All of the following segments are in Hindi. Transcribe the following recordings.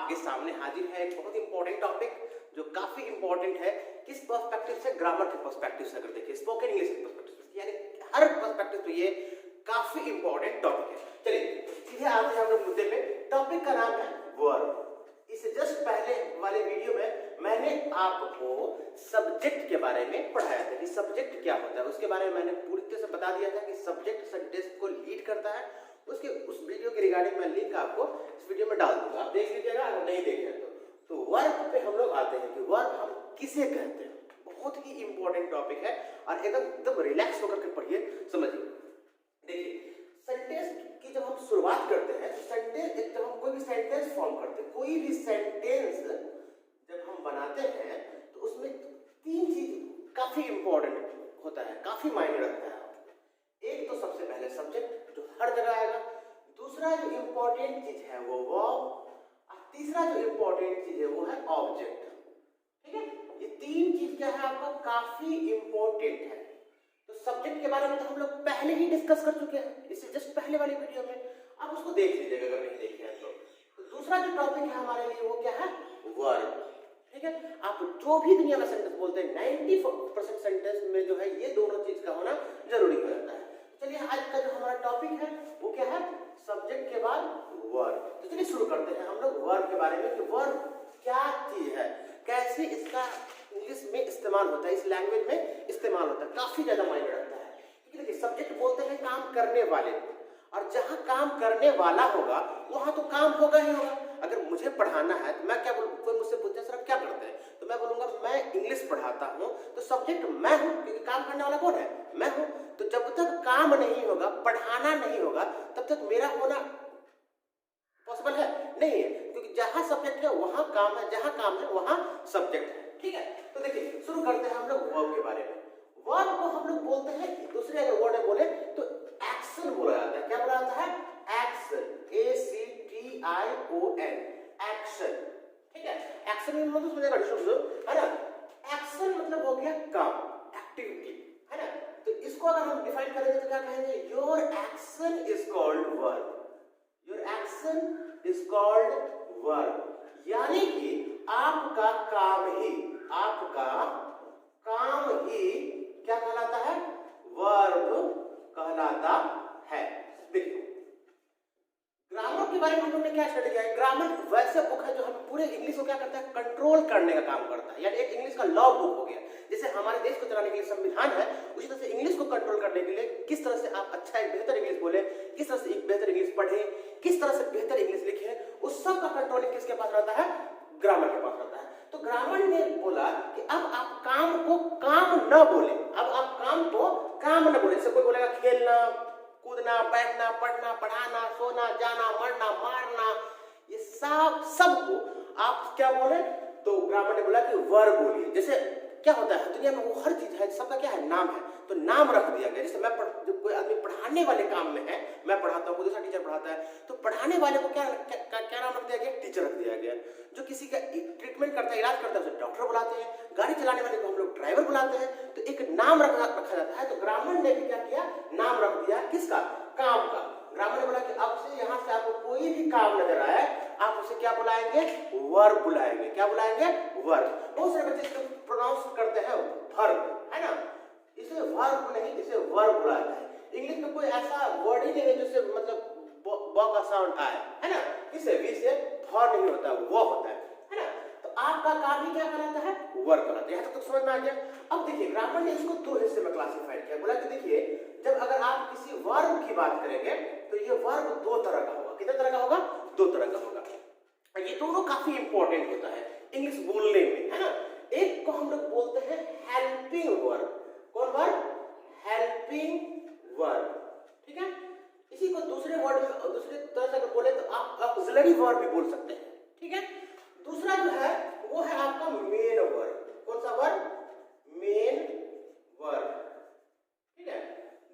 आपके सामने हाजिर है एक बहुत इंपॉर्टेंट टॉपिक जो काफी इंपॉर्टेंट है। किस पर्सपेक्टिव से? ग्रामर के पर्सपेक्टिव से। अगर देखिए स्पोकन इंग्लिश के पर्सपेक्टिव से, यानी हर पर्सपेक्टिव से ये काफी इंपॉर्टेंट टॉपिक है। चलिए सीधे आते हैं हम लोग मुद्दे पे। टॉपिक का नाम है वर्ब। इससे जस्ट पहले वाले वीडियो में मैंने आपको सब्जेक्ट के बारे में पढ़ाया था कि सब्जेक्ट क्या होता है। उसके बारे में मैंने पूरी तरह से बता दिया था कि सब्जेक्ट सेंटेंस को लीड करता है। उस वीडियो के रिगार्डिंग मैं लिंक आपको इस वीडियो में डाल दूंगा, आप देख लीजिएगा। अगर नहीं देखे तो वर्ब पे हम लोग आते हैं कि वर्ब हम किसे कहते हैं। बहुत ही इंपॉर्टेंट टॉपिक है और एकदम रिलैक्स होकर के पढ़िए, समझिए। देखिए सेंटेंस की जब हम शुरुआत करते हैं तो सेंटेंस, जब हम कोई भी सेंटेंस फॉर्म करते हैं, कोई भी सेंटेंस जब हम बनाते हैं तो उसमें तीन चीज काफी इंपॉर्टेंट होता है, काफी मायने रखता है। एक तो सबसे पहले सब्जेक्ट जो हर जगह आएगा, दूसरा जो इंपॉर्टेंट चीज है वो वर्ब, और तीसरा जो इंपॉर्टेंट चीज है वो है ऑब्जेक्ट। ठीक है, ये तीन चीज क्या है आपका काफी इंपॉर्टेंट है। तो सब्जेक्ट के बारे में तो हम लोग पहले ही डिस्कस कर चुके हैं, इससे जस्ट पहले वाली वीडियो में, आप उसको देख लीजिएगा अगर नहीं देखे हैं तो। दूसरा जो टॉपिक है हमारे लिए वो क्या है? वर्ब। ठीक है, आप जो भी दुनिया में सेंटेंस बोलते हैं 90% सेंटेंस में जो है ये दोनों चीज का होना जरूरी हो जाता है। चलिए आज का जो हमारा टॉपिक है वो क्या है? सब्जेक्ट के बाद वर्ब। तो चलिए शुरू करते हैं हम लोग वर्ब के बारे में कि वर्ब क्या चीज है, कैसे इसका इंग्लिश में इस्तेमाल होता है, इस लैंग्वेज में इस्तेमाल होता है, काफी ज्यादा मायने रखता है। क्योंकि देखिए सब्जेक्ट बोलते हैं काम करने वाले को, और जहां काम करने वाला होगा वहां तो काम होगा ही होगा। अगर मुझे पढ़ाना है तो मैं क्या बोलूँ, कोई मुझसे पूछे सर आप क्या करते हैं, तो मैं बोलूंगा मैं इंग्लिश पढ़ाता हूँ। तो सब्जेक्ट मैं हूँ, क्योंकि काम करने वाला कौन है? मैं हूँ। तो जब तक काम नहीं होगा, पढ़ाना नहीं होगा, तब तक मेरा होना पॉसिबल है? नहीं है, क्योंकि जहां सब्जेक्ट है वहां काम है, जहां काम है वहां सब्जेक्ट है। ठीक है, तो देखिए शुरू करते हैं हम लोग वर्ब के बारे में। वर्ब को हम लोग बोलते हैं, दूसरे अगर वर्ड में बोले तो एक्शन बोला जाता है। क्या बोला जाता है? Action, ACTION, action. ठीक है, एक्शन मतलब समझेगा है ना। एक्शन मतलब हो गया काम, एक्टिविटी, है ना। तो इसको अगर हम डिफाइन करेंगे तो क्या कहेंगे? Your action is called verb. Your action is called verb, यानी कि आपका काम ही क्या कहलाता है? वर्ब कहलाता है। देखिए ग्रामर के बारे में हम लोग ने क्या स्टडी किया है? ग्रामर वैसे बुक है जो हमें पूरे इंग्लिश को क्या करता है? कंट्रोल करने का काम करता है, यानी एक इंग्लिश का लॉ बुक हो गया। जैसे हमारे देश को चलाने के लिए संविधान है, उसी तरह से इंग्लिश को कंट्रोल करने के लिए किस तरह से आप अच्छा एक बेहतर इंग्लिश बोले, किस तरह से एक बेहतर इंग्लिश पढ़े, किस तरह से बेहतर इंग्लिश लिखे, उस सब का कंट्रोलिंग किसके पास रहता है? ग्रामर के पास रहता है। तो ग्रामर ने बोला कि अब आप काम को काम न बोले, अब आप काम को काम न बोले। जैसे कोई बोलेगा खेलना, कूदना, बैठना, पढ़ना, पढ़ाना, सोना, जाना, मरना, मारना, ये सबको आप क्या बोले? तो ग्रामर ने बोला कि वर्ब बोलिए। जैसे क्या होता है दुनिया में वो हर चीज है, सबका क्या है? नाम है, तो नाम रख दिया गया। जैसे जब कोई आदमी पढ़ाने वाले काम में है, मैं पढ़ाता हूँ, कोई दूसरा टीचर पढ़ाता है, तो पढ़ाने वाले को क्या नाम रख दिया गया? टीचर रख दिया गया। जो किसी का ट्रीटमेंट करता है, इलाज करता है, उसे डॉक्टर बुलाते हैं। गाड़ी चलाने वाले को हम लोग ड्राइवर बुलाते हैं। तो एक नाम रखा जाता है। तो ग्रामर ने भी क्या किया? नाम रख दिया किसका? काम का। ग्रामर ने बोला कि अब से यहाँ से आपको कोई भी काम नजर आए, आप उसे क्या बुलाएंगे? वर्ब बुलाएंगे। क्या बुलाएंगे? वर्ब। बहुत सारे बच्चे इसको प्रोनाउंस करते हैं वर्ब, है ना। इसे वर्ब नहीं, इसे वर्ब बुलाते हैं। इंग्लिश में कोई ऐसा वर्ड ही नहीं है जिससे मतलब ब का साउंड आए, है ना। इसे वी से फॉर नहीं होता, वो होता है ना। तो आपका काम ही क्या कहलाता है? वर्ब कहलाता है। यहाँ तक तो समझ में आ गया। अब देखिए ग्रामर ने इसको दो हिस्से में क्लासिफाइड किया। बोला कि देखिए जब अगर आप किसी वर्ब की बात करेंगे तो ये वर्ब दो तरह का होगा। कितने तरह का होगा? दो तरह का होगा। ये दोनों काफी इंपॉर्टेंट होता है इंग्लिश बोलने में, है ना। एक को हम लोग बोलते हैं हेल्पिंग वर्ब। कौन वर्ब? Helping verb. ठीक है, इसी को दूसरे वर्ड में दूसरे तरह से अगर बोले तो आप ऑक्सिलरी वर्ब भी बोल सकते हैं। ठीक है, दूसरा जो है वो है आपका मेन वर्ब। कौन सा वर्ब? Main verb. ठीक है,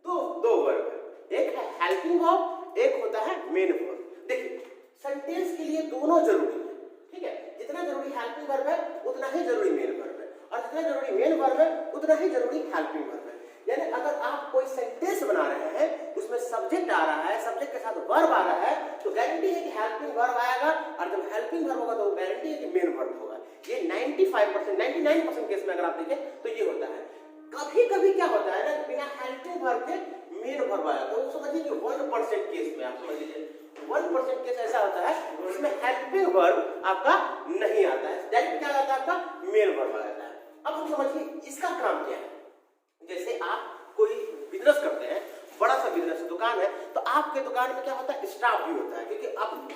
दो वर्ब है, एक है हेल्पिंग वर्ब, एक होता है मेन वर्ब। देखिए सेंटेंस के लिए दोनों जरूरी है। ठीक है, जितना जरूरी हेल्पिंग वर्ब है उतना ही जरूरी मेन वर्ब है, और जितना जरूरी मेन वर्ब है उतना ही जरूरी हेल्पिंग वर्ब है। यानी अगर आप कोई सेंटेंस बना रहे हैं उसमें सब्जेक्ट आ रहा है, सब्जेक्ट के साथ वर्ब आ रहा है, तो गारंटी है कि हेल्पिंग वर्ब आएगा, और जब हेल्पिंग वर्ब होगा तो गारंटी है कि मेन वर्ब होगा। ये 95% 99% केस में अगर आप देखें तो ये होता है। कभी कभी क्या होता है ना, बिना हेल्पिंग वर्ब के मेन वर्ब आया, तो समझिए कि 1% केस में आप समझ लीजिए 1% केस ऐसा होता है जिसमें हेल्पिंग वर्ब आपका नहीं आता है, डायरेक्ट क्या आता है आपका मेन वर्ब आ जाता है। अब हम समझिए इसका काम क्या है। जैसे आप कोई बिजनेस करते हैं, बड़ा सा बिजनेस दुकान है, तो आपके दुकान में क्या होता है, स्टाफ भी होता है, क्योंकि आप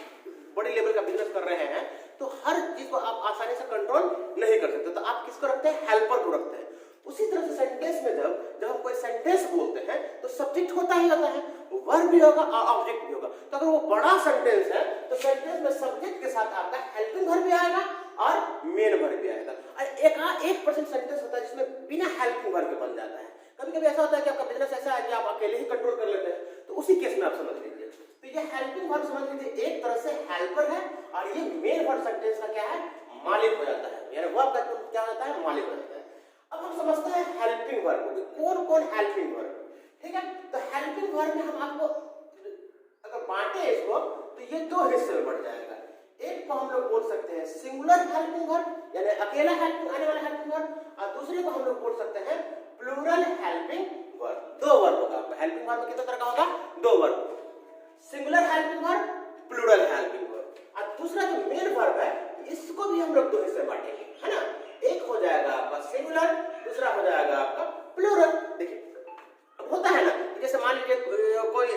बड़ी लेवल का बिजनेस कर रहे हैं तो हर चीज को आप आसानी से कंट्रोल नहीं कर सकते, तो आप किसको रखते हैं, हेल्पर को रखते हैं। उसी तरह से सेंटेंस में जब हम कोई सेंटेंस बोलते हैं तो सब्जेक्ट होता ही होता है, वर्ब भी होगा और ऑब्जेक्ट भी होगा। तो अगर वो बड़ा सेंटेंस है तो सेंटेंस में सब्जेक्ट के साथ आपका हेल्पिंग वर्ब भी आएगा और मेन वर्ब भी आएगा। और 1% सेंटेंस होता है जिसमें बिना हेल्पिंग वर्ब के बन जाता है। कभी कभी ऐसा होता है कि आपका बिजनेस ऐसा है कि आप अकेले ही कंट्रोल कर लेते हैं, तो उसी केस में आप समझ लीजिए। तो ये हेल्पिंग वर्ब समझ लीजिए एक तरह से हेल्पर है, और ये मेन वर्ब सेंटेंस का क्या है, मालिक हो जाता है, यानी वर्ब का क्या होता है, मालिक हो जाता है। अब हम समझते हैं हेल्पिंग वर्ब को, कौन कौन हेल्पिंग वर्ब, ठीक है। तो हेल्पिंग वर्ब में हम आपको अगर बांटे इसको तो ये दो हिस्से में बढ़ जाएगा। एक को हम लोग बोल सकते हैं सिंगुलर हेल्पिंग वर्ब, यानी अकेला हेल्पिंग आने वाला हेल्पिंग वर्ब, और दूसरे को हम लोग बोल सकते हैं प्लूरल हेल्पिंग वर्ब। दो वर्ब होगा आपका, हेल्पिंग वर्ब कितने तरह का होगा, दो verb, singular helping verb, plural helping verb. और दूसरा जो मेन वर्ब है इसको भी हम लोग दो हिस्से बांटेंगे, है ना। एक हो जाएगा आपका सिंगुलर, दूसरा हो जाएगा आपका प्लूरल। देखिए होता है ना, जैसे मान लीजिए कोई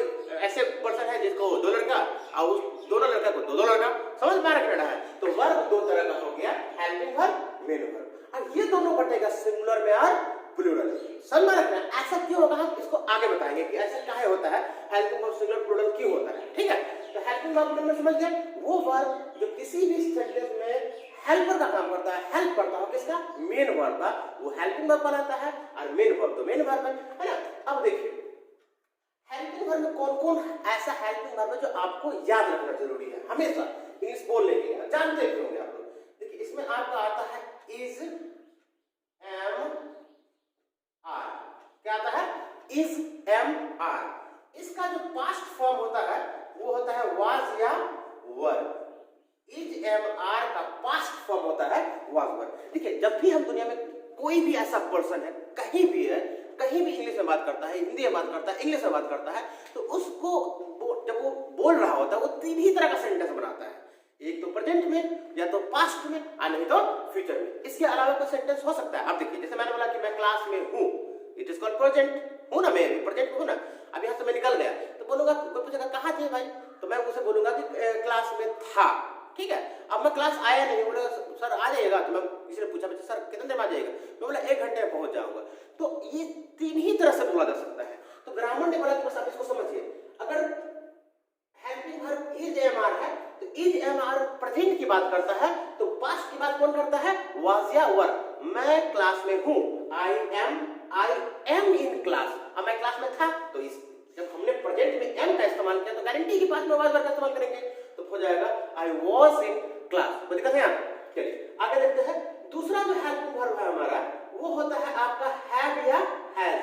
ऐसे पर्सन है जिसको दो लड़का, और उस दोनों लड़का को दो लड़का, समझ में रहा है, तो वर्ब दो तरह का हो गया, हेल्पिंग वर्ब, मेन वर्ब। अब ये दोनों बटेगा सिंगुलर में और प्लूरल, समझ में रखना। ऐसा क्यों होगा हम इसको आगे बताएंगे कि ऐसा काहे होता है, हेल्पिंग वर्ब सिंगुलर प्लूरल क्यों होता है, ठीक है। तो हेल्पिंग वर्ब में समझ गए, वो वर्ब जो किसी भी सेंटेंस में हेल्पर का काम करता है, हेल्प करता हो किसका, मेन वर्ब का, वो हेल्पिंग वर्ब बनाता है, और मेन वर्ब तो मेन वर्ब है ना। अब देखिए हेल्पिंग वर्ब में कौन कौन ऐसा हेल्पिंग वर्ब है जो आपको याद रखना जरूरी है हमेशा इंग्लिश बोलने के लिए, जानते होंगे आप लोग। देखिए इसमें आपका आता है इज, एम, आर। क्या आता है, इज, एम, आर। इसका जो पास्ट फॉर्म होता है वो होता है वाज या वर। इज, एम, आर का पास्ट फॉर्म होता है वाज, वर। देखिए जब भी हम दुनिया में कोई भी ऐसा पर्सन है, कहीं भी है, कहीं भी इंग्लिश में बात करता है, हिंदी में बात करता है, इंग्लिश में बात करता है, तो उसको जब वो बोल रहा होता है वो तीन ही तरह का सेंटेंस बनाता है, एक तो प्रेजेंट में, या तो पास्ट में, और नहीं तो फ्यूचर में। इसके अलावा कोई सेंटेंस हो सकता है। अब देखिए जैसे मैंने बोला कि मैं क्लास में हूँ, इट इज कॉल्ड प्रेजेंट, हूँ ना, मैं प्रेजेंट हूँ ना। अब यहाँ से मैं निकल गया तो बोलूंगा, कोई पूछेगा कहाँ थे भाई, तो मैं उसे बोलूंगा कि क्लास में था, ठीक है। अब मैं क्लास आया नहीं, बोले सर आ जाइएगा, तो मैं किसी ने पूछा सर कितने देर में आ जाएगा, मैं बोला 1 घंटे में पहुंच जाऊंगा। तो ये तीन ही तरह से बोला जा सकता है। तो ग्रामर ने बोला कि बस आप इसको समझिए, अगर helping verb is, am, are है तो इज, एम, आर प्रेजेंट की बात करता है, तो पास्ट की बात कौन करता है, वाज या वर। मैं क्लास में हूँ, आई एम इन क्लास। अब मैं क्लास में था, तो इस जब हमने प्रेजेंट में एम का इस्तेमाल किया तो गारंटी की पास्ट में वाज वर का इस्तेमाल करेंगे, तो हो जाएगा आई वाज इन क्लास। कोई दिक्कत है यहाँ? चलिए आगे देखते हैं। दूसरा जो हेल्पिंग वर्ब है हमारा वो होता है आपका हैव या हैज।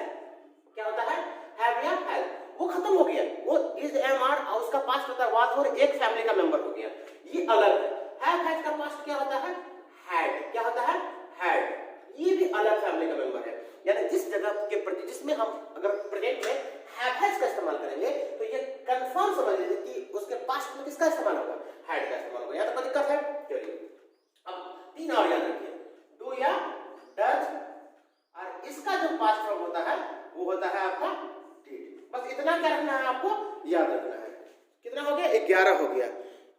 क्या होता है, हैव या हैज। वो खत्म हो गया, वो इज, एम, आर, और उसका पास्ट होता है वाज, और एक फैमिली का मेंबर हो गया, ये अलग है। हैव हैज का पास्ट क्या होता है, हैड। क्या होता है, हैड। ये भी अलग फैमिली का मेंबर है। यानी जिस जगह के प्रति जिसमें हम अगर प्रेजेंट में हैव हैज का इस्तेमाल करेंगे तो ये कंफर्म समझ लीजिए कि उसके पास्ट में किसका इस्तेमाल होगा, हैड का इस्तेमाल होगा। यहाँ तक कोई दिक्कत है? चलिए अब तीन और याद रखिए, डू या डज, और इसका जो पास्ट फॉर्म होता है वो होता है आपका डिड। बस इतना क्या रखना है, आपको याद रखना है। कितना हो गया, 11 हो गया।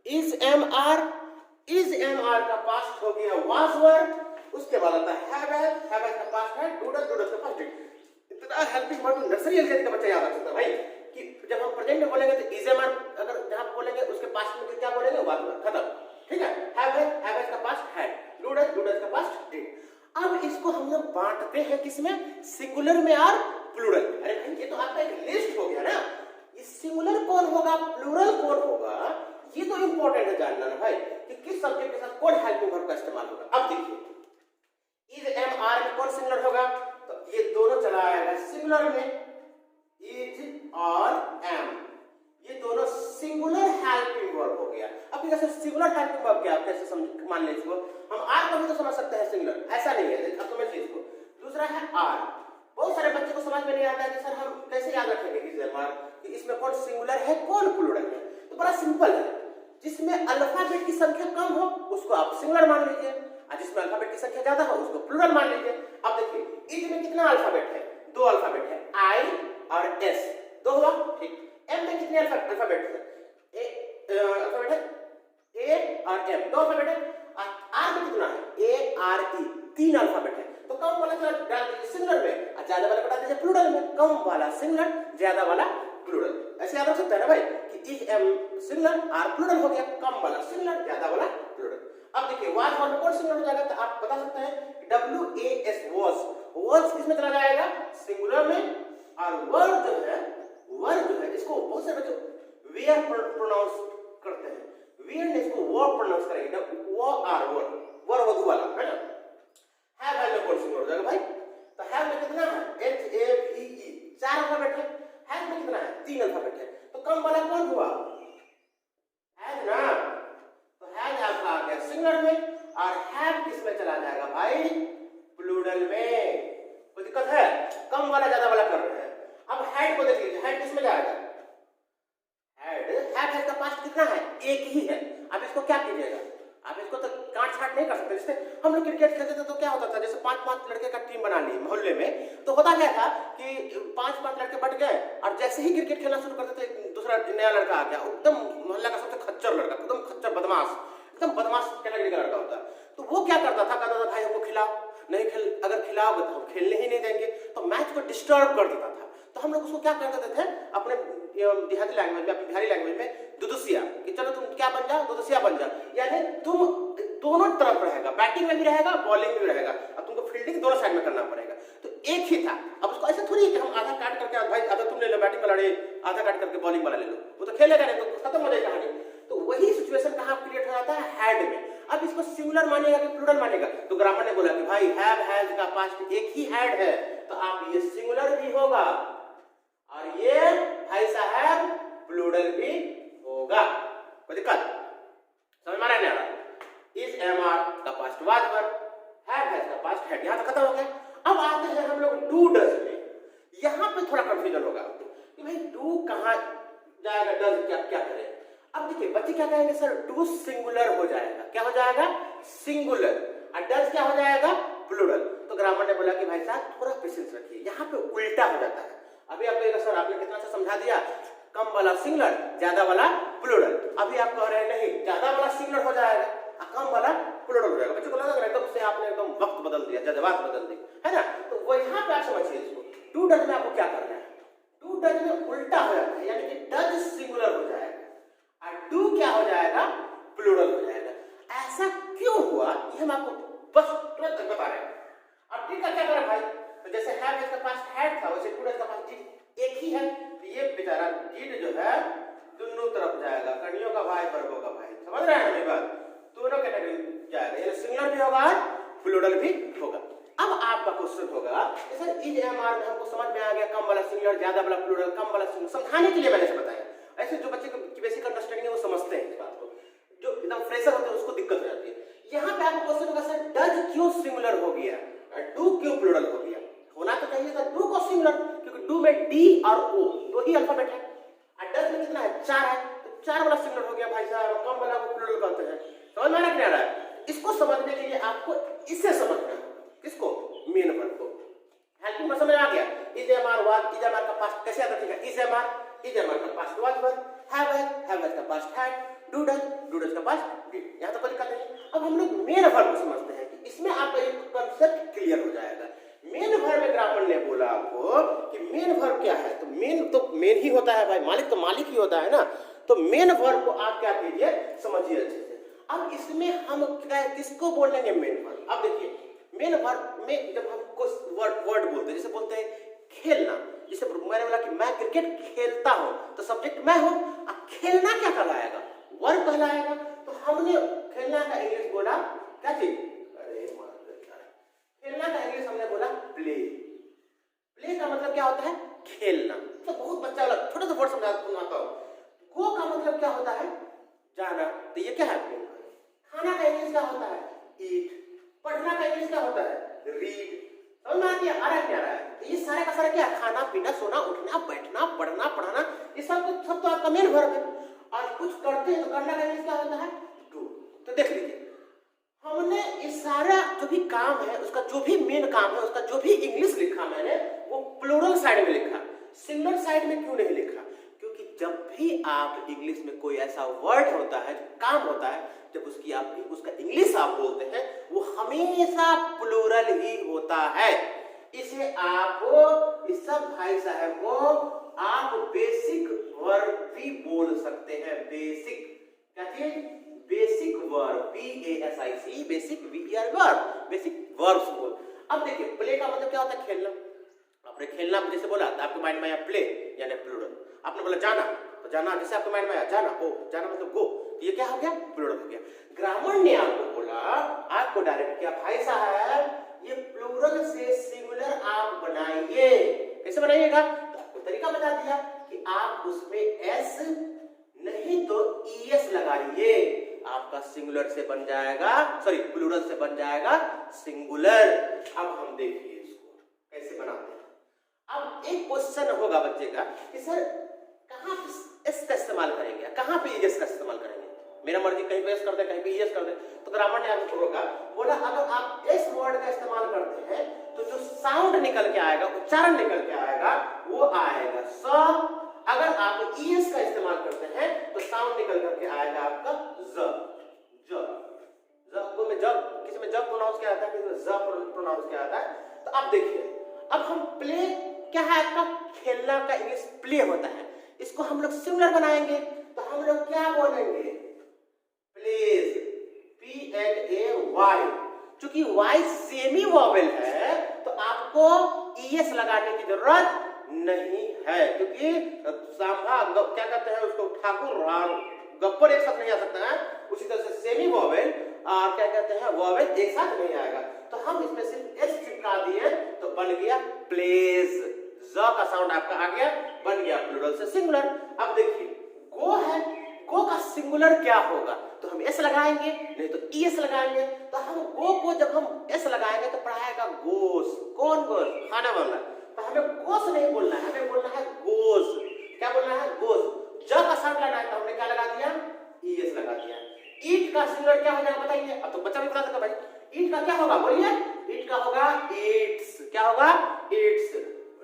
Is, am, are, is, am, are का पास्ट हो गया वाज, वर। उसके बाद आता है हैव हैज का पास्ट है डू डज का पास्ट डिड। इतना हेल्पिंग वर्ब नर्सरी एलकेजी का बच्चा याद रख सकता है भाई, कि जब हम प्रेजेंट में बोलेंगे तो इज, एम, आर, अगर जहां पे बोलेंगे उसके पास्ट में क्या बोलेंगे, वाज, वर, खत्म, ठीक है। हैव हैज का पास्ट हैड, डू डज का पास्ट डिड। अब इसको हम लोग बांटते हैं किसमें, सिंगुलर में और प्लूरल। अरे भाई ये तो आपका एक लिस्ट हो गया ना, ये सिंगुलर कौन होगा, प्लूरल कौन होगा, ये तो इंपॉर्टेंट है जानना ना भाई, कि किस सब्जेक्ट के साथ कौन हेल्पिंग वर्ब का इस्तेमाल होगा। अब देखिए इज, एम, आर में कौन सिंगुलर होगा, तो ये दोनों चला आएगा सिंगुलर मान लें इसको, हम आर को भी तो समझ सकते हैं सिंगुलर, ऐसा नहीं है, अब समझ लीजिए इसको। दूसरा है आर, बहुत सारे बच्चे को समझ में नहीं आता है कि सर हम कैसे याद रखेंगे कि इसमें कौन सिंगुलर है कौन प्लूरल है। तो बड़ा सिंपल है, जिसमें अल्फाबेट की संख्या कम हो उसको आप सिंगुलर मान लीजिए, और जिसमें अल्फाबेट की संख्या ज्यादा हो उसको प्लूरल मान लीजिए। अब देखिए इज में कितना अल्फाबेट है, 2 अल्फाबेट है, आई और एस, 2 हुआ, ठीक। एम में कितने अल्फाबेट है, अल्फाबेट है ए और एम, 2 अल्फाबेट है। आर में कितना है, ए आर ई, 3 अल्फाबेट है। तो कम वाला डाल दीजिए सिंगुलर में और ज्यादा वाला डाल दीजिए प्लूरल में, कम वाला सिंगुलर ज्यादा वाला प्लूरल। ऐसे याद रख सकते हैं ना भाई कि is am singular are plural हो गया, कम वाला सिंगुलर ज्यादा वाला प्लूरल। अब देखिए वाज फॉर्म में कौन सिंगुलर हो जाएगा, तो आप बता सकते हैं डब्ल्यू ए एस वाज किसमें चला जाएगा, सिंगुलर में। और वर्ड जो है इसको बहुत से बच्चे वेयर प्रोनाउंस करते हैं, वेयर ने इसको वर्ड प्रोनाउंस करेंगे, वो आर वर वधु वाला है ना। हैव में कौन सिंगुलर हो जाएगा भाई, तो हैव में कितना है, H A V E, 4 alphabet है। हैव में कितना है, 3 अल्फाबेट है। तो कम वाला कौन हुआ, हैव ना, तो हैव आपका आ गया सिंगुलर में, और हैव किस में चला जाएगा भाई, प्लूरल में। कोई दिक्कत है, कम वाला ज्यादा वाला कर रहे हैं। अब हैड को देख लीजिए, हैड किस में जाएगा, हैड का पास्ट कितना है, एक ही है। अब इसको क्या कीजिएगा, आप इसको तो काट छाट नहीं कर सकते। जैसे हम लोग क्रिकेट खेलते थे तो क्या होता था, जैसे 5-5 लड़के का टीम बना ली मोहल्ले में, तो होता क्या था कि 5-5 लड़के बट गए, और जैसे ही क्रिकेट खेलना शुरू करते थे दूसरा नया लड़का आ गया, एकदम मोहल्ला का सबसे खच्चर लड़का, एकदम खच्चर बदमाश, एकदम बदमाश कैटेगरी का लड़का होता। तो वो क्या करता था, कहता था भाई हमको खिलाओ, नहीं खेल, अगर खिलाओगे तो हम खेलने ही नहीं देंगे, तो मैच को डिस्टर्ब कर देता था। तो हम लोग उसको क्या कर देते थे, अपने देहाती लैंग्वेज में, अपनी बिहारी लैंग्वेज में दुदुसिया, कि चलो तुम क्या बन जाओ, दुदुसिया बन जाओ, यानी तुम दोनों तरफ रहेगा, बैटिंग में भी रहेगा बॉलिंग में भी रहेगा, अब तुमको फील्डिंग दोनों साइड में करना पड़ेगा। तो एक ही था। अब उसको ऐसा थोड़ी है कि हम आधा काट करके, भाई आधा तुम ले लो बैटिंग वाला, आधा काट करके बॉलिंग वाला ले लो, वो तो खेलेगा नहीं, तो खत्म हो जाएगी कहानी। तो वही सिचुएशन कहां क्रिएट हो जाता है, हैड में। अब इसको सिंगुलर मानेगा कि प्लूरल मानेगा, तो ग्रामर ने बोला कि भाई हैव हैज का पास्ट एक ही हैड है, तो आप ये सिंगुलर भी होगा और ये भाई साहब प्लूरल भी होगा। कोई दिक्कत समझ में आ रहा है? इज एम आर का past was were, have has का पास्ट हैड, यहां तक खत्म हो गया। अब आते हैं हम लोग डू डज में, यहां पे थोड़ा कंफ्यूजन होगा कि भाई डू कहां जाएगा, डज क्या क्या करे। अब देखिए बच्चे क्या कहेंगे, सर डू सिंगुलर हो जाएगा, क्या हो जाएगा, सिंगुलर, और डज क्या हो जाएगा, प्लूरल। तो ग्रामर ने बोला कि भाई साहब थोड़ा पेशेंस रखिए, यहाँ पे उल्टा हो जाता है। अभी आप कहेगा सर आपने कितना अच्छा समझा दिया, कम वाला सिंगुलर ज्यादा वाला प्लूरल। अभी आप कह रहे हैं नहीं ज्यादा वाला सिंगुलर हो जाएगा और कम वाला प्लूरल हो जाएगा। बच्चों को लगा एकदम से आपने एकदम वक्त बदल दिया, जज्बात बदल दी, है ना। तो वो यहाँ पे आप समझिए इसको, डू डज में आपको क्या करना है, डू डज में उल्टा हो जाता है, यानी कि डज सिंगुलर हो जाएगा और डू क्या हो जाएगा, प्लूरल हो जाएगा। ऐसा क्यों हुआ ये हम आपको बस तुरंत बता रहे हैं। अब ठीक है क्या करें भाई, तो जैसे हैव इसका पास हैड था वैसे डू इसका पास डिड एक ही है, तो ये बेचारा डिड जो है दोनों तरफ जाएगा, कनियों का भाई वर्गों का भाई, समझ रहे हैं मेरी बात, दोनों कैटेगरी जाएगा, यानी सिंगुलर भी होगा प्लूरल भी होगा। अब आपका क्वेश्चन होगा सर इज एम आर में हमको समझ में आ गया, कम वाला सिंगुलर ज्यादा वाला प्लूरल, कम वाला सिंगुलर, समझाने के लिए मैंने बताया। ऐसे जो बच्चे की बेसिक अंडरस्टैंडिंग है वो समझते हैं इस बात को, जो एकदम फ्रेशर होते हैं उसको दिक्कत हो जाती है। यहाँ पे आपको क्वेश्चन होगा सर डज क्यों सिंगुलर हो गया और डू क्यों प्लूरल हो गया। होना तो चाहिए था डू को सिंगुलर, क्योंकि डू में डी और ओ दो ही अल्फाबेट है, और डज में कितना है 4 है, तो 4 वाला सिंगुलर हो गया भाई साहब, कम वाला को प्लूरल कहते हैं। समझ में आ रहा है? इसको समझने के लिए आपको इससे समझना है, किसको, मेन वर्ब को। हेल्पिंग में समझ आ गया, is am are was, is am are का पास्ट कैसे याद रखिएगा, इज एम आर का past was were, have has का पास्ट हैड, डू डज का पास्ट डिड, यहां तक कोई दिक्कत नहीं। अब हम लोग मेन वर्ब को समझते हैं कि इसमें आपका एक कांसेप्ट क्लियर हो जाएगा। मेन वर्ब में ग्रामर ने बोला आपको कि मेन वर्ब क्या है, तो मेन ही होता है भाई, मालिक तो मालिक ही होता है ना। तो मेन वर्ब को आप क्या कीजिए, समझिए अच्छे से। अब इसमें हम किसको बोलेंगे, मेन वर्ब। अब देखिए मेन वर्ब में जब हम कुछ वर्ड बोलते हैं, जैसे बोलते हैं खेलना, जैसे मैंने बोला कि मैं क्रिकेट खेलता हूं, तो सब्जेक्ट मैं हूं, अब खेलना क्या कहलाएगा, वर्ब कहलाएगा। तो हमने खेलना का इंग्लिश बोला क्या चीज, खेलना का इंग्लिश हमने बोला प्ले। प्ले का मतलब क्या होता है, खेलना। तो बहुत बच्चा वाला छोटा सा वर्ड समझाता हूं। गो का मतलब क्या होता है, जाना, तो ये क्या है, खाना का इंग्लिश क्या होता है, पढ़ना का इंग्लिश क्या होता है? रीड। समझ में आ रहा है क्या आ रहा है? ये सारे का सारा क्या है? खाना पीना सोना उठना बैठना पढ़ना पढ़ाना, ये सब तो आपका मेन वर्ब है। और कुछ करते हैं तो करना का इंग्लिश क्या होता है? डू। तो देख लीजिए, हमने ये सारा जो भी काम है उसका जो भी मेन काम है उसका जो भी इंग्लिश लिखा मैंने वो प्लूरल साइड में लिखा, सिंगुलर साइड में क्यों नहीं लिखा? क्योंकि जब भी आप इंग्लिश में कोई ऐसा वर्ड होता है, काम होता है, जब उसका इंग्लिश आप बोलते हैं वो हमेशा प्लूरल ही होता है। इसे आप इस सब भाई साहब को आप बेसिक वर्ब भी बोल सकते हैं। बेसिक क्या चीज? Basic verb, BASIC, basic VER verb, basic verbs बोल। अब देखिए प्ले का मतलब क्या होता है? खेलना। आपने खेलना जैसे बोला तो आपके माइंड में आया प्ले यानी प्लूरल। आपने बोला जाना तो जाना जैसे आपके माइंड में आया जाना, ओ जाना मतलब गो, ये क्या हो गया? प्लूरल हो गया। ग्रामर ने आपको बोला, आपको डायरेक्ट किया भाई साहब ये प्लूरल से सिंगुलर आप बनाइए। कैसे बनाइएगा? तो आपको तरीका बता दिया कि आप उसमें एस नहीं तो ES लगाइए, आपका सिंगुलर से बन जाएगा, सॉरी प्लूरल से बन जाएगा सिंगुलर। अब हम देखिए इसको कैसे बनाते हैं। अब एक क्वेश्चन होगा बच्चे का कि सर कहां पे एस का इस्तेमाल करेंगे, कहां पे ES का इस्तेमाल करेंगे? मेरा मर्जी कहीं पे एस कर दे कहीं पे ES कर दे। तो ग्रामर ने आपको बोला अगर आप एस वर्ड का इस्तेमाल करते हैं तो जो साउंड निकल के आएगा, उच्चारण निकल के आएगा वो आएगा स। अगर आप ES का इस्तेमाल करते हैं तो साउंड निकल करके आएगा आपका ज। में जब किसी में जब प्रोनाउंस किया जाता है, किसी में ज प्रोनाउंस किया जाता है। तो अब देखिए, अब हम प्ले क्या है आपका? खेलना का इंग्लिश प्ले होता है। इसको हम लोग सिंगुलर बनाएंगे तो हम लोग क्या बोलेंगे? Plays, PLAY। चूंकि Y सेमी वॉवेल है तो आपको ES लगाने की जरूरत नहीं है, क्योंकि सांभा क्या कहते हैं उसको, ठाकुर और गप्पर एक साथ नहीं आ सकता है। उसी तरह से सेमी वॉवेल और क्या कहते हैं वॉवेल एक साथ नहीं आएगा। तो हम इसमें सिर्फ एस चिपका दिए तो बन गया प्लेज। ज का साउंड आपका आ गया, बन गया प्लूरल से सिंगुलर। अब देखिए गो है, गो का सिंगुलर क्या होगा? तो हम एस लगाएंगे नहीं तो ES लगाएंगे। तो हम गो को जब हम एस लगाएंगे तो पढ़ाएगा गोस। कौन गोस? खाना वाला। तो हमें गोस नहीं बोलना है, हमें बोलना है गोस। क्या बोलना है? गोस। ज का साउंड लाना है तो हमने क्या लगा दिया? ES लगा दिया। ईट का सिंगुलर क्या हो जाएगा बताइए? अब तो बच्चा भी बता देगा भाई। ईट का क्या होगा बोलिए? ईट का होगा ईट्स। क्या होगा? ईट्स।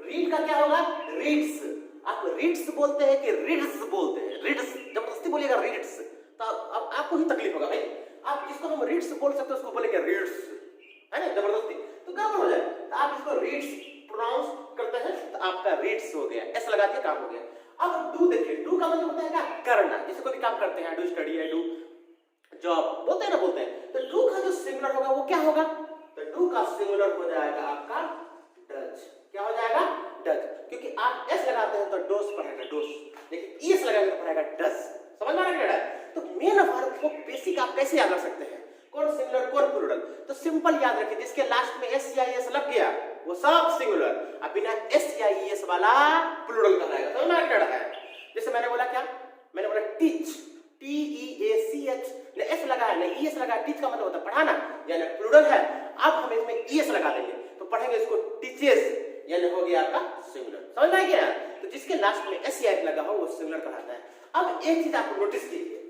रीड का क्या होगा? रीड्स। आप रीड्स बोलते हैं कि रीड्स बोलते हैं? रीड्स जबरदस्ती बोलिएगा रीड्स तो अब आपको ही तकलीफ होगा भाई। आप जिसको हम रीड्स बोल सकते हैं उसको बोलेंगे रीड्स, है ना, जबरदस्ती तो गड़बड़ हो जाए। तो आप इसको रीड्स प्रोनाउंस करते हैं तो आपका रीड्स हो गया, एस लगा दिया काम हो गया। अब डू देखिए, डू का मतलब होता है क्या? करना। जैसे कोई भी काम करते हैं, do study, I do job, बोलते हैं ना, बोलते हैं। तो डू का जो सिंगुलर होगा वो क्या होगा? तो डू का सिंगुलर हो जाएगा आपका डज। क्या हो जाएगा? डज। क्योंकि आप एस लगाते हैं तो डोस पढ़ेगा डोस, लेकिन ES लगाएंगे तो पढ़ेगा डज। समझ में आ रहा है? तो मेन वर्ब को बेसिक आप कैसे याद रख सकते हैं? कौन सिंगुलर कौन प्लूरल? तो सिंपल याद रखिए, जिसके लास्ट में S या ES लग गया वो सब सिंगुलर, अब बिना S या ES वाला प्लूरल कहलाएगा। समझ में आ रहा है? जैसे मैंने बोला क्या? मैंने बोला टीच, TEACH, ने S लगा है, नहीं ES लगा है। टीच का मतलब होता है पढ़ाना, यानी प्लूरल है। अब हम इसमें ES लगा देंगे तो पढ़ेंगे इसको टीचेस, यानी हो गया आपका सिंगुलर। समझ में आ गया? तो जिसके लास्ट में S या H लगा हो वो सिंगुलर कहलाता है। अब एक चीज आप नोटिस कीजिए,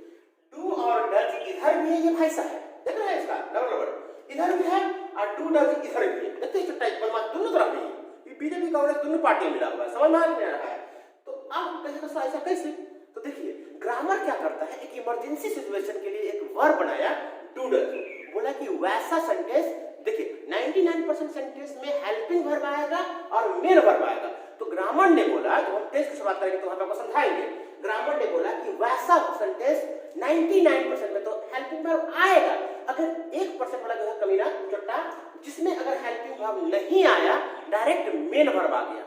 डू और डज इधर भी है, ये भाई साहब देख रहे हैं इसका डबल वर्ड इधर भी है और डू डज इधर भी है। देखते हैं टाइप बदमाश दोनों तरफ है, ये बीजेपी कांग्रेस दोनों पार्टी मिला हुआ है। समझ में आ रहा है? तो अब कैसे ऐसा कैसे? तो देखिए ग्रामर क्या करता है, एक इमरजेंसी सिचुएशन के लिए एक वर्ब बनाया डू डज, बोला कि वैसा सेंटेंस, देखिए 99% सेंटेंस में हेल्पिंग वर्ब आएगा और मेन वर्ब आएगा। तो ग्रामर ने बोला, जब हम टेस्ट की शुरुआत करेंगे तो हम आपको समझाएंगे, ग्रामर ने बोला कि वैसा सेंटेंस 99% में तो हेल्पिंग वर्ब आएगा। अगर 1% वाला जो है कमीना चट्टा, जिसमें अगर हेल्पिंग वर्ब नहीं आया, डायरेक्ट मेन वर्ब आ गया,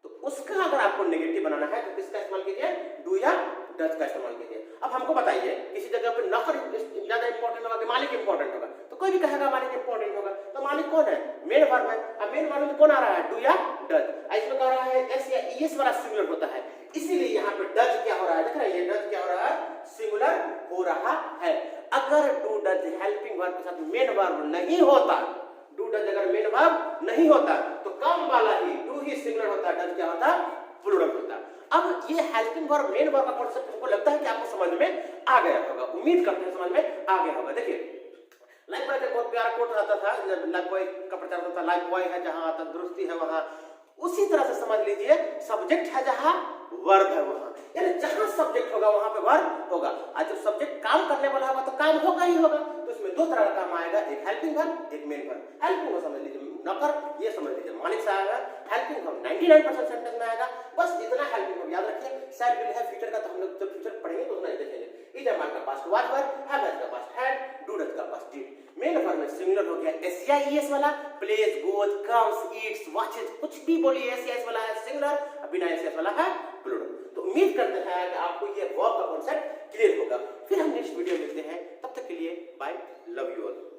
तो उसका अगर आपको नेगेटिव बनाना है तो किसका इस्तेमाल कीजिए? डू या डज का इस्तेमाल कीजिए। अब हमको बताइए, किसी जगह पे नौकर ज्यादा इंपॉर्टेंट होगा कि मालिक इंपॉर्टेंट होगा? तो कोई भी कहेगा मालिक इंपॉर्टेंट होगा, तो मालिक कौन है? मेन वर्ब है। अब मेन वर्ब में कौन आ रहा है? डू या डज। इसमें कह रहा है एस या ES वाला सिंगुलर होता है, इसीलिए यहाँ पे डज क्या हो रहा है, देख रहे हैं ये डज क्या हो रहा है, सिंगुलर हो रहा है। अगर डू डज हेल्पिंग वर्ब के साथ मेन वर्ब नहीं होता, डू डज अगर मेन वर्ब नहीं होता तो काम वाला ही डू ही सिंगुलर होता, डज क्या होता, प्लूरल होता। अब ये हेल्पिंग वर्ब मेन वर्ब का कॉन्सेप्ट हमको लगता है कि आपको समझ में आ गया होगा, उम्मीद करते हैं समझ में आ गया होगा। देखिए लाइफ बॉय का बहुत प्यारा कोट आता था, लाइफ बॉय का प्रचार होता था, लाइफ बॉय है जहां तंदुरुस्ती है वहां, उसी तरह से समझ लीजिए सब्जेक्ट है जहां वर्ब है वहां, यानी जहां सब्जेक्ट होगा वहां पे वर्ब होगा। आज जब सब्जेक्ट काम करने वाला होगा तो काम होगा ही होगा, तो इसमें दो तरह का काम आएगा, एक हेल्पिंग वर्ब एक मेन वर्ब। हेल्पिंग वर्ब समझ लीजिए नौकर, ये समझ लीजिए मालिक से आएगा। हेल्पिंग वर्ब 99% सेंटेंस में आएगा, बस इतना हेल्पिंग वर्ब याद रखिए। शैल विल है फ्यूचर का, तो हम लोग जब फ्यूचर पढ़ेंगे तो उतना ही देखेंगे। इज एम का past was were, have has का पास्ट हैड, डू डज का पास्ट डिड। मेन वर्ब में सिंगुलर हो गया एस वाला, plays goes comes eats watches, कुछ भी बोलिए एस वाला है सिंगुलर, बिना एस वाला है प्लूरल। तो उम्मीद करते हैं कि आपको ये वर्ब का कॉन्सेप्ट क्लियर होगा। फिर हम नेक्स्ट वीडियो मिलते हैं, तब तक के लिए बाय, लव यू ऑल।